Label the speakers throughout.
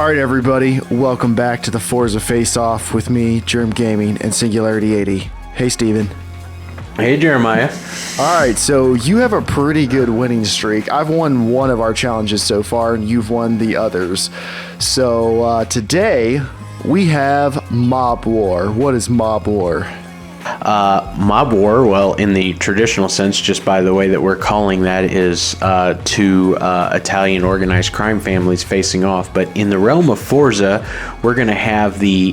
Speaker 1: Alright everybody, welcome back to the Forza Faceoff with me, JERMgaming, and Singularity 80. Hey Steven.
Speaker 2: Hey Jeremiah.
Speaker 1: Alright, so you have a pretty good winning streak. I've won one of our challenges so far, and you've won the others. So today, we have Mob War. What is Mob War?
Speaker 2: Mob War, well, in the traditional sense, just by the way that we're calling that, is two Italian organized crime families facing off. But in the realm of Forza, we're going to have the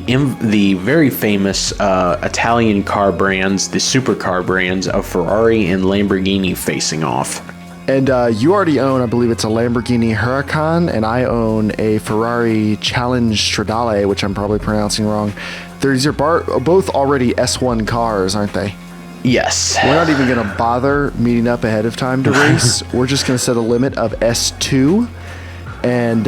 Speaker 2: very famous Italian car brands, the supercar brands of Ferrari and Lamborghini facing off.
Speaker 1: And you already own, I believe it's a Lamborghini Huracan, and I own a Ferrari Challenge Stradale, which I'm probably pronouncing wrong. These are both already S1 cars, aren't they?
Speaker 2: Yes.
Speaker 1: We're not even going to bother meeting up ahead of time to race. We're just going to set a limit of S2, and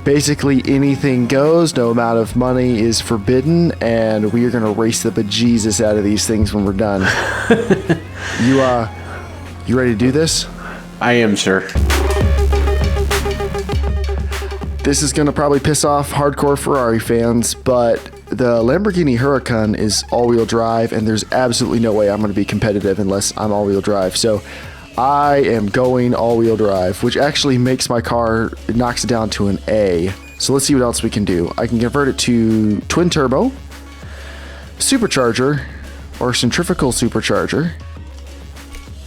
Speaker 1: basically anything goes. No amount of money is forbidden, and we are going to race the bejesus out of these things when we're done. You ready to do this?
Speaker 2: I am, sir.
Speaker 1: This is going to probably piss off hardcore Ferrari fans, but the Lamborghini Huracan is all-wheel drive, and there's absolutely no way I'm going to be competitive unless I'm all-wheel drive. So I am going all-wheel drive, which actually makes my car, it knocks it down to an A. So let's see what else we can do. I can convert it to twin turbo, supercharger, or centrifugal supercharger.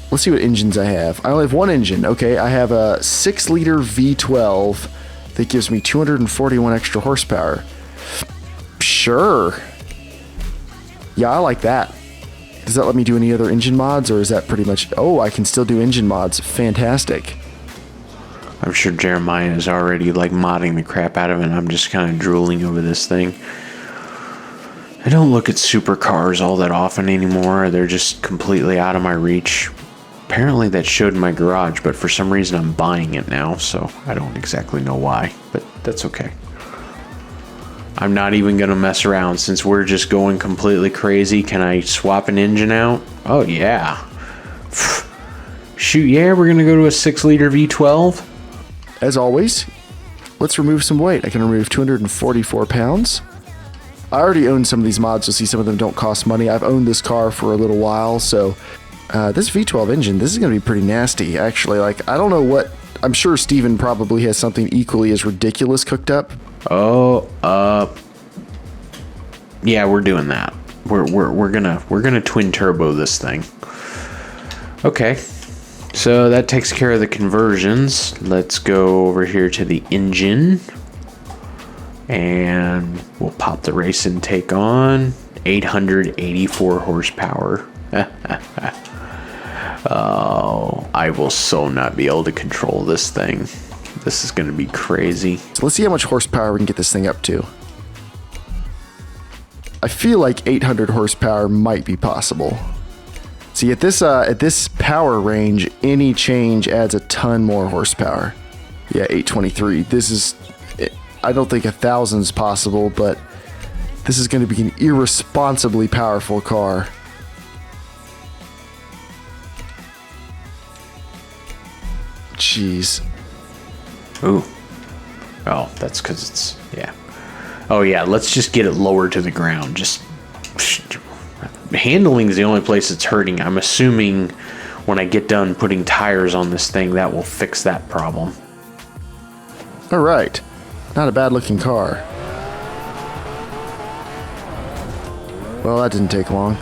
Speaker 1: Let's see what engines I have. I only have one engine. Okay, I have a 6-liter V12 that gives me 241 extra horsepower. Sure. Yeah, I like that. Does that let me do any other engine mods, or is that pretty much... Oh, I can still do engine mods. Fantastic.
Speaker 2: I'm sure Jeremiah is already like modding the crap out of it, and I'm just kind of drooling over this thing. I don't look at supercars all that often anymore. They're just completely out of my reach. Apparently that showed in my garage, but for some reason I'm buying it now, so I don't exactly know why, but that's okay. I'm not even going to mess around since we're just going completely crazy. Can I swap an engine out? Oh, yeah. Shoot, yeah, we're going to go to a 6-liter V12.
Speaker 1: As always, let's remove some weight. I can remove 244 pounds. I already own some of these mods. You'll see some of them don't cost money. I've owned this car for a little while, so... this V12 engine, this is going to be pretty nasty, actually. Like, I don't know what... I'm sure Steven probably has something equally as ridiculous cooked up.
Speaker 2: Oh, yeah, we're doing that. We're gonna twin turbo this thing. Okay, so that takes care of the conversions. Let's go over here to the engine, and we'll pop the race intake on. 884 horsepower. Oh, I will so not be able to control this thing. This is going to be crazy.
Speaker 1: So let's see how much horsepower we can get this thing up to. I feel like 800 horsepower might be possible. See, at this power range, any change adds a ton more horsepower. Yeah, 823. This is... I don't think 1,000 is possible, but this is going to be an irresponsibly powerful car. Jeez.
Speaker 2: Ooh. Oh, that's because it's... Yeah. Oh, yeah, let's just get it lower to the ground. Just... Handling is the only place it's hurting. I'm assuming when I get done putting tires on this thing, that will fix that problem.
Speaker 1: Alright. Not a bad looking car. Well, that didn't take long.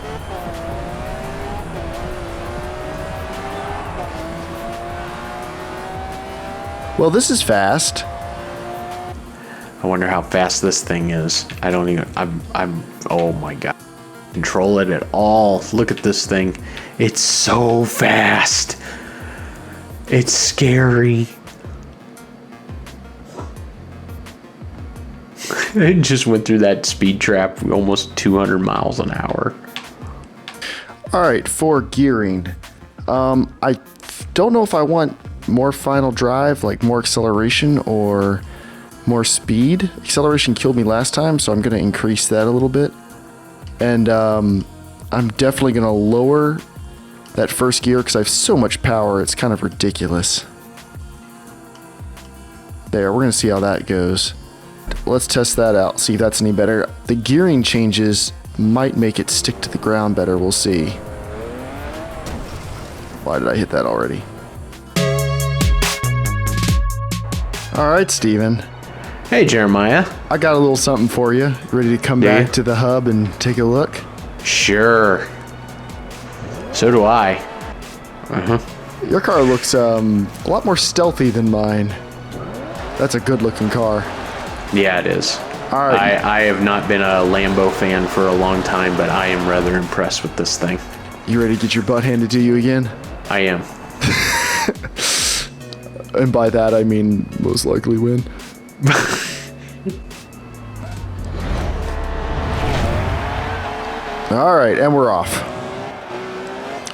Speaker 1: Well, this is fast.
Speaker 2: I wonder how fast this thing is. I don't even... Oh my god. Control it at all. Look at this thing. It's so fast. It's scary. It just went through that speed trap almost 200 miles an hour.
Speaker 1: Alright, for gearing. I don't know if I want more final drive, like more acceleration or more speed. Acceleration killed me last time, so I'm going to increase that a little bit. And I'm definitely going to lower that first gear because I have so much power, it's kind of ridiculous. There, we're going to see how that goes. Let's test that out, see if that's any better. The gearing changes might make it stick to the ground better. We'll see. Why did I hit that already? All right, Steven.
Speaker 2: Hey, Jeremiah.
Speaker 1: I got a little something for you. Ready to come back to the hub and take a look?
Speaker 2: Sure. So do I.
Speaker 1: Your car looks a lot more stealthy than mine. That's a good-looking car.
Speaker 2: Yeah, it is.
Speaker 1: All right.
Speaker 2: I have not been a Lambo fan for a long time, but I am rather impressed with this thing.
Speaker 1: You ready to get your butt handed to you again?
Speaker 2: I am.
Speaker 1: And by that, I mean most likely win. All right, and we're off.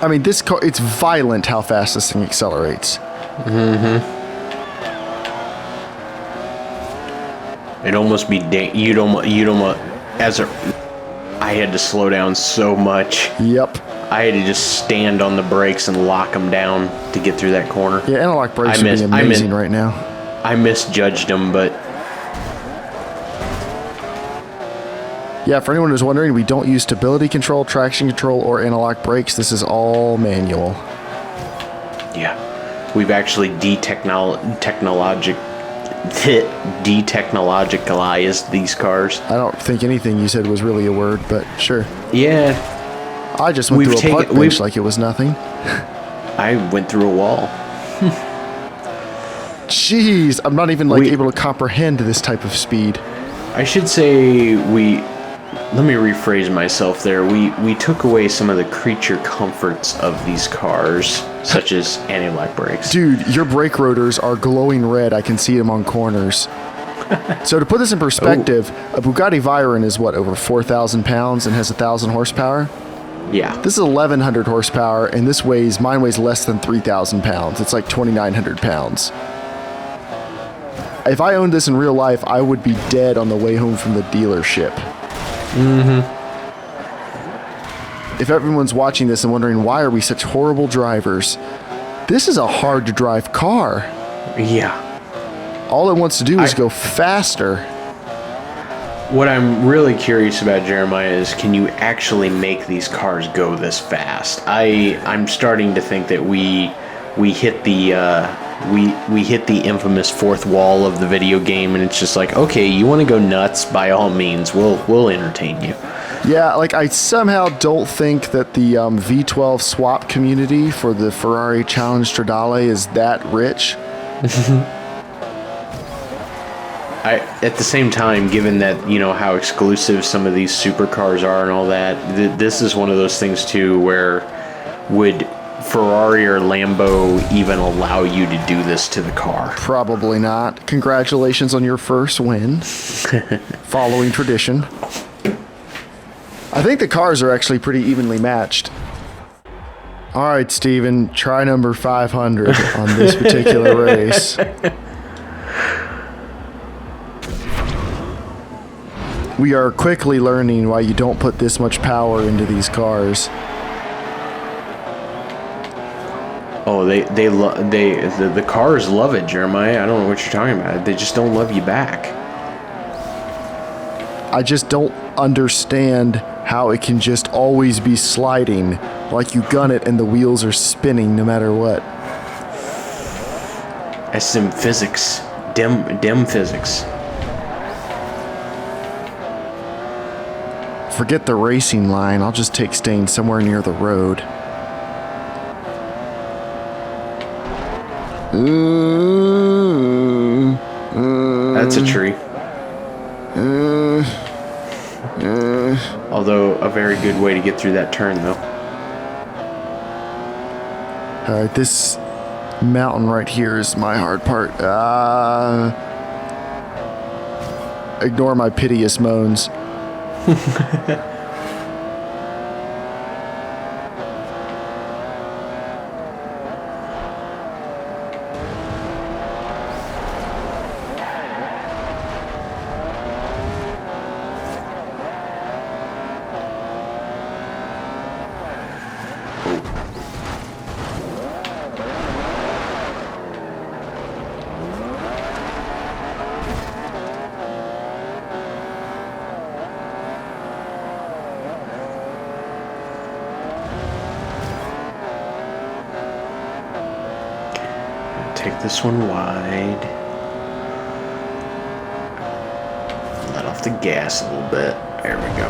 Speaker 1: I mean, this car, it's violent how fast this thing accelerates.
Speaker 2: It'd almost be you'd almost I had to slow down so much.
Speaker 1: Yep.
Speaker 2: I had to just stand on the brakes and lock them down to get through that corner.
Speaker 1: Yeah, analog brakes would be amazing right now.
Speaker 2: I misjudged them, but
Speaker 1: yeah, for anyone who's wondering, we don't use stability control, traction control, or analog brakes. This is all manual.
Speaker 2: yeah, we've actually detechnologicalized these cars.
Speaker 1: I don't think anything you said was really a word, but sure.
Speaker 2: Yeah,
Speaker 1: I just went through a park bench like it was nothing.
Speaker 2: I went through a wall.
Speaker 1: Jeez, I'm not even able to comprehend this type of speed.
Speaker 2: I should say let me rephrase myself there. We took away some of the creature comforts of these cars, such as anti-lock brakes.
Speaker 1: Dude, your brake rotors are glowing red. I can see them on corners. So to put this in perspective, a Bugatti Veyron is what, over 4,000 pounds and has 1,000 horsepower?
Speaker 2: Yeah.
Speaker 1: This is 1,100 horsepower, and mine weighs less than 3,000 pounds. It's like 2,900 pounds. If I owned this in real life, I would be dead on the way home from the dealership. If everyone's watching this and wondering why are we such horrible drivers, this is a hard to drive car.
Speaker 2: Yeah.
Speaker 1: All it wants to do is go faster.
Speaker 2: What I'm really curious about, Jeremiah, is can you actually make these cars go this fast? I'm starting to think that we hit the we hit the infamous fourth wall of the video game, and it's just like, okay, you want to go nuts? By all means, we'll entertain you.
Speaker 1: Yeah, like I somehow don't think that the V12 swap community for the Ferrari Challenge Stradale is that rich.
Speaker 2: At the same time, given that how exclusive some of these supercars are and all that, this is one of those things too where would Ferrari or Lambo even allow you to do this to the car?
Speaker 1: Probably not. Congratulations on your first win. Following tradition. I think the cars are actually pretty evenly matched. All right, Steven, try number 500 on this particular race. We are quickly learning why you don't put this much power into these cars.
Speaker 2: Oh, the cars love it, Jeremiah. I don't know what you're talking about. They just don't love you back.
Speaker 1: I just don't understand how it can just always be sliding, like you gun it and the wheels are spinning no matter what.
Speaker 2: That's some physics, dim physics.
Speaker 1: Forget the racing line. I'll just take staying somewhere near the road.
Speaker 2: That's a tree. Although a very good way to get through that turn, though.
Speaker 1: All right, this mountain right here is my hard part. Ignore my piteous moans.
Speaker 2: Take this one wide. Let off the gas a little bit. There we go.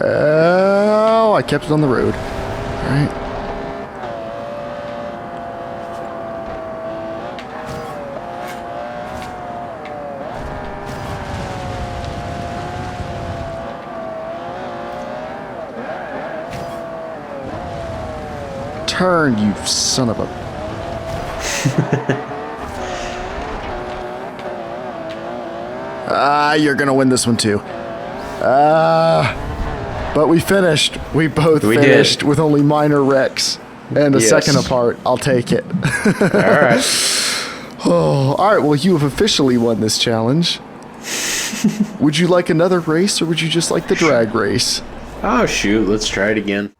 Speaker 1: Oh, I kept it on the road. All right. Turn, you son of a... You're gonna win this one too. But we finished. We both finished with only minor wrecks and a second apart. I'll take it.
Speaker 2: All right.
Speaker 1: Oh, all right. Well, you have officially won this challenge. Would you like another race, or would you just like the drag race?
Speaker 2: Oh shoot! Let's try it again.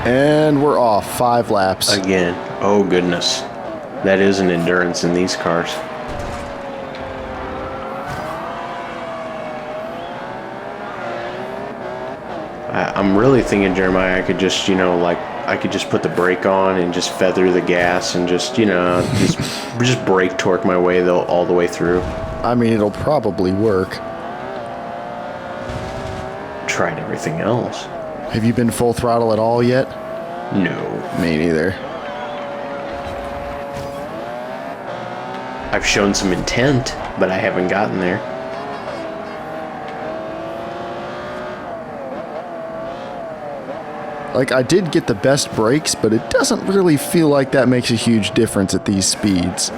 Speaker 1: And we're off. 5 laps.
Speaker 2: Again. Oh goodness. That is an endurance in these cars. I'm really thinking, Jeremiah, I could just, I could just put the brake on and just feather the gas and just, just brake torque my way all the way through.
Speaker 1: I mean, it'll probably work.
Speaker 2: Tried everything else.
Speaker 1: Have you been full throttle at all yet?
Speaker 2: No.
Speaker 1: Me neither.
Speaker 2: I've shown some intent, but I haven't gotten there.
Speaker 1: Like, I did get the best brakes, but it doesn't really feel like that makes a huge difference at these speeds.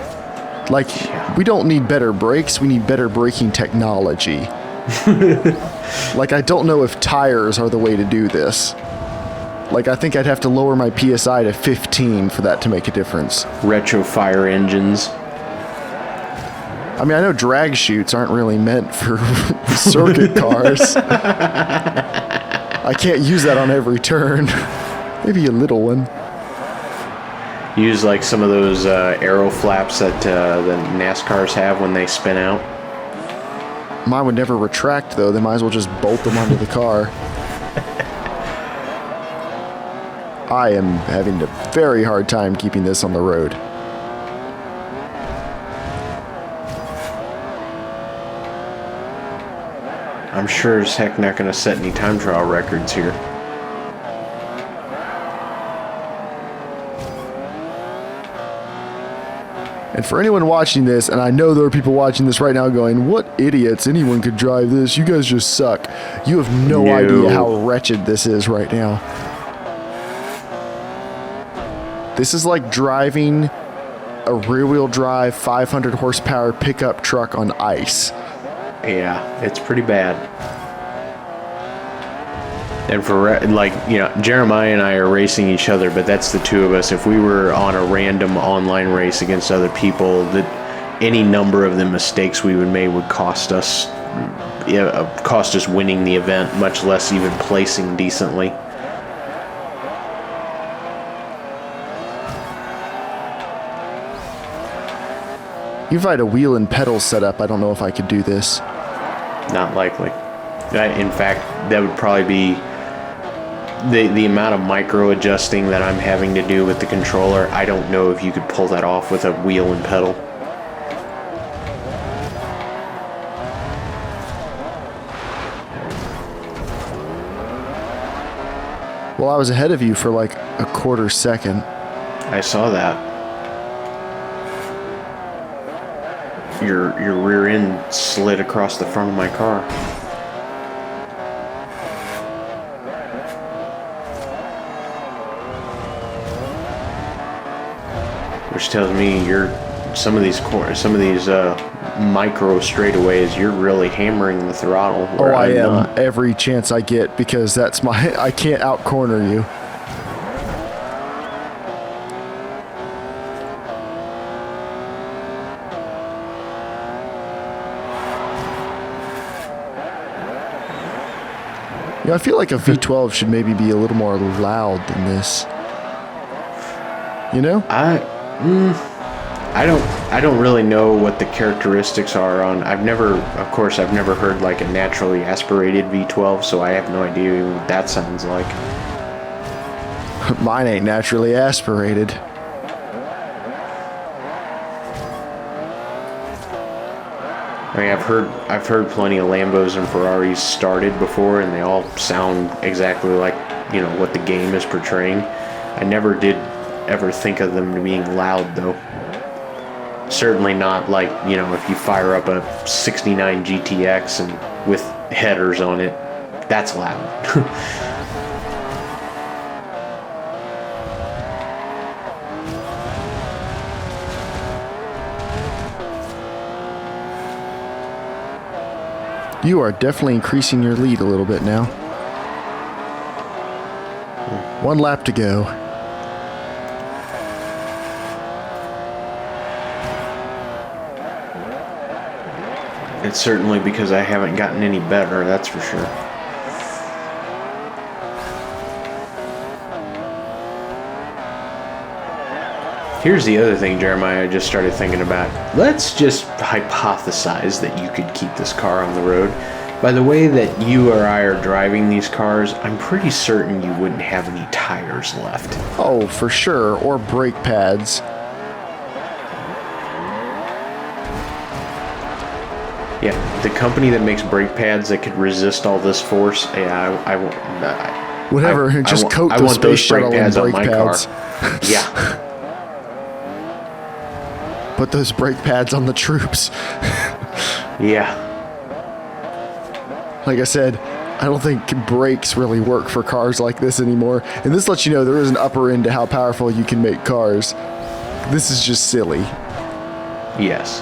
Speaker 1: Like, we don't need better brakes, we need better braking technology. Like, I don't know if tires are the way to do this. Like, I think I'd have to lower my PSI to 15 for that to make a difference.
Speaker 2: Retro fire engines.
Speaker 1: I mean, I know drag chutes aren't really meant for circuit cars. I can't use that on every turn. Maybe a little one.
Speaker 2: Use like some of those aero flaps that the NASCARs have when they spin out.
Speaker 1: Mine would never retract, though. They might as well just bolt them onto the car. I am having a very hard time keeping this on the road.
Speaker 2: I'm sure as heck not going to set any time trial records here.
Speaker 1: And for anyone watching this, and I know there are people watching this right now going, what idiots, anyone could drive this, you guys just suck. You have no idea how wretched this is right now. This is like driving a rear-wheel drive 500 horsepower pickup truck on ice.
Speaker 2: Yeah, it's pretty bad. And for, Jeremiah and I are racing each other, but that's the two of us. If we were on a random online race against other people, that any number of the mistakes we would make would cost us winning the event, much less even placing decently.
Speaker 1: If I had a wheel and pedal set up, I don't know if I could do this.
Speaker 2: Not likely. In fact, that would probably be the amount of micro adjusting that I'm having to do with the controller. I don't know if you could pull that off with a wheel and pedal.
Speaker 1: Well, I was ahead of you for like a quarter second.
Speaker 2: I saw that. Your rear end slid across the front of my car. Which tells me some of these micro straightaways, you're really hammering the throttle.
Speaker 1: Oh, I am not. Every chance I get, because I can't out corner you. I feel like a V12 should maybe be a little more loud than this. You know?
Speaker 2: I don't really know what the characteristics are on. I've never heard like a naturally aspirated V12, so I have no idea what that sounds like.
Speaker 1: Mine ain't naturally aspirated.
Speaker 2: I mean, I've heard plenty of Lambos and Ferraris started before, and they all sound exactly like, you know, what the game is portraying. I never did ever think of them being loud, though. Certainly not like, you know, if you fire up a 69 GTX and with headers on it, that's loud.
Speaker 1: You are definitely increasing your lead a little bit now. 1 lap to go.
Speaker 2: It's certainly because I haven't gotten any better, that's for sure. Here's the other thing, Jeremiah, I just started thinking about. Let's just hypothesize that you could keep this car on the road. By the way that you or I are driving these cars, I'm pretty certain you wouldn't have any tires left.
Speaker 1: Oh, for sure. Or brake pads.
Speaker 2: Yeah, the company that makes brake pads that could resist all this force, yeah, I won't.
Speaker 1: Whatever, just coat the space shuttle in brake pads.
Speaker 2: Yeah.
Speaker 1: Put those brake pads on the troops.
Speaker 2: Yeah.
Speaker 1: Like I said, I don't think brakes really work for cars like this anymore. And this lets you know there is an upper end to how powerful you can make cars. This is just silly.
Speaker 2: Yes.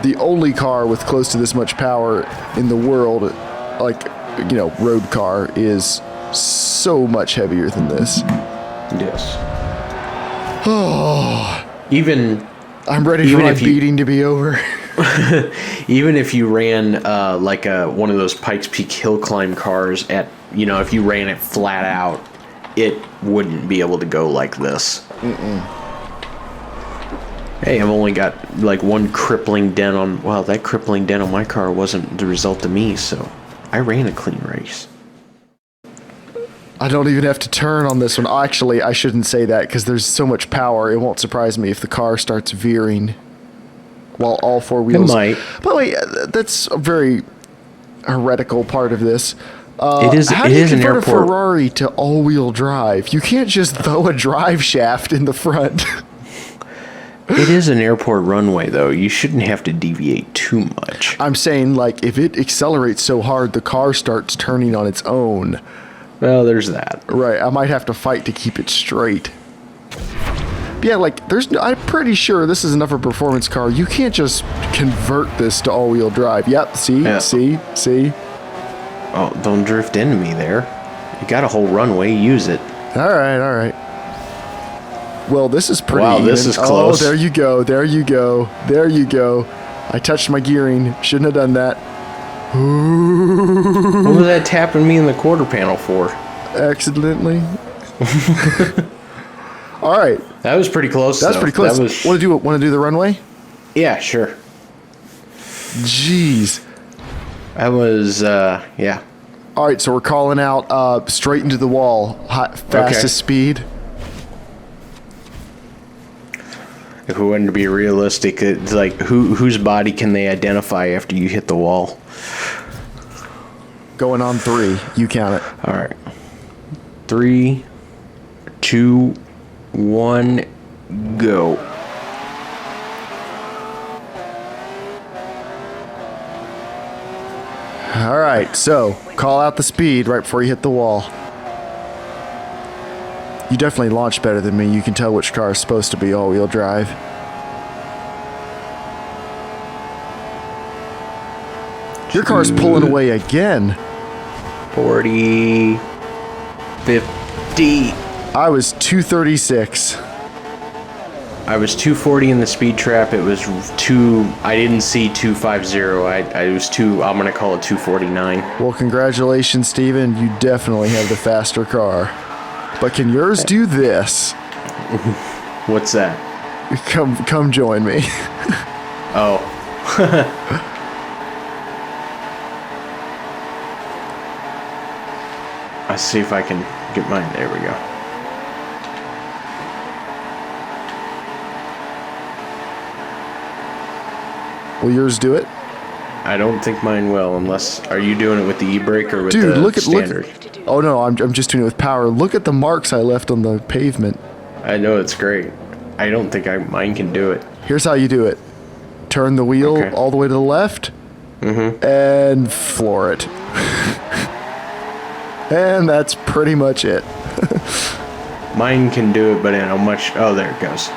Speaker 1: The only car with close to this much power in the world, like, you know, road car, is so much heavier than this.
Speaker 2: Yes.
Speaker 1: Oh.
Speaker 2: Even
Speaker 1: I'm ready for my beating to be over.
Speaker 2: Even if you ran like one of those Pikes Peak hill climb cars at, you know, if you ran it flat out, it wouldn't be able to go like this. Hey, I've only got like one crippling dent on, well, that crippling dent on my car wasn't the result of me, so I ran a clean race.
Speaker 1: I don't even have to turn on this one. Actually, I shouldn't say that because there's so much power. It won't surprise me if the car starts veering while all 4 wheels.
Speaker 2: It might.
Speaker 1: By the way, that's a very heretical part of this.
Speaker 2: It is.
Speaker 1: How
Speaker 2: it
Speaker 1: do you
Speaker 2: is an
Speaker 1: convert a
Speaker 2: airport.
Speaker 1: Ferrari to all-wheel drive? You can't just throw a drive shaft in the front.
Speaker 2: It is an airport runway, though. You shouldn't have to deviate too much.
Speaker 1: I'm saying, like, if it accelerates so hard, the car starts turning on its own.
Speaker 2: Well, there's that.
Speaker 1: Right, I might have to fight to keep it straight. But yeah, like, I'm pretty sure this is enough of a performance car. You can't just convert this to all-wheel drive. Yep, see?
Speaker 2: Oh, don't drift into me there. You got a whole runway, use it.
Speaker 1: All right. Well, this is pretty
Speaker 2: Wow, this
Speaker 1: even.
Speaker 2: is close.
Speaker 1: Oh, there you go. I touched my gearing. Shouldn't have done that.
Speaker 2: What was that tapping me in the quarter panel for?
Speaker 1: Accidentally. All right.
Speaker 2: That was pretty close.
Speaker 1: That's pretty close. Want to do the runway?
Speaker 2: Yeah, sure.
Speaker 1: Jeez.
Speaker 2: That was yeah.
Speaker 1: All right, so we're calling out straight into the wall, fastest speed.
Speaker 2: If we wanted to be realistic, it's like whose body can they identify after you hit the wall?
Speaker 1: Going on 3. You count it.
Speaker 2: All right. 3, 2, 1, go.
Speaker 1: All right, so call out the speed right before you hit the wall. You definitely launch better than me. You can tell which car is supposed to be all-wheel drive. Your car's pulling away again.
Speaker 2: 40, 50.
Speaker 1: I was 236.
Speaker 2: I was 240 in the speed trap. It was I didn't see 250. I was I'm going to call it 249.
Speaker 1: Well, congratulations, Steven. You definitely have the faster car. But can yours do this?
Speaker 2: What's that?
Speaker 1: Come join me.
Speaker 2: Oh. Let's see if I can Get mine. There we go.
Speaker 1: Will yours do it?
Speaker 2: I don't think mine will, unless... Are you doing it with the e-brake or with
Speaker 1: Dude,
Speaker 2: the
Speaker 1: look at
Speaker 2: standard?
Speaker 1: Oh no, I'm just doing it with power. Look at the marks I left on the pavement.
Speaker 2: I know, it's great. I don't think mine can do it.
Speaker 1: Here's how you do it. Turn the wheel
Speaker 2: Okay.
Speaker 1: all the way to the left, and floor it. And that's pretty much it.
Speaker 2: Mine can do it, but in a much... Oh, there it goes.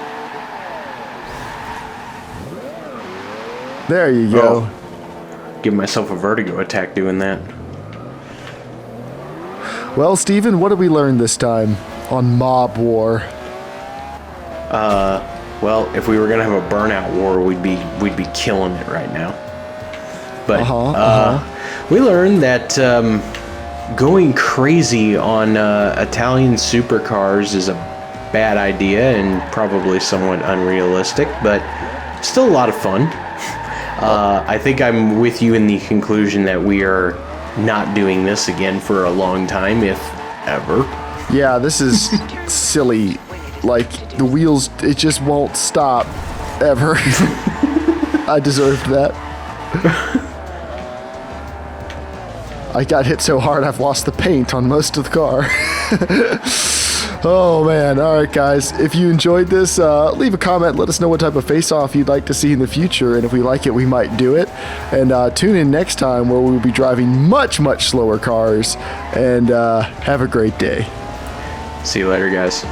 Speaker 1: There you go.
Speaker 2: Oh. Give myself a vertigo attack doing that.
Speaker 1: Well, Steven, what did we learn this time on Mob War?
Speaker 2: Well, if we were gonna have a burnout war, we'd be killing it right now. But we learned that going crazy on Italian supercars is a bad idea and probably somewhat unrealistic, but still a lot of fun. I think I'm with you in the conclusion that we are not doing this again for a long time, if ever.
Speaker 1: Yeah, this is silly. Like, the wheels, it just won't stop, ever. I deserved that. I got hit so hard I've lost the paint on most of the car. Oh man, alright guys, if you enjoyed this, leave a comment, let us know what type of face-off you'd like to see in the future, and if we like it, we might do it. And tune in next time where we'll be driving much, much slower cars, and have a great day.
Speaker 2: See you later, guys.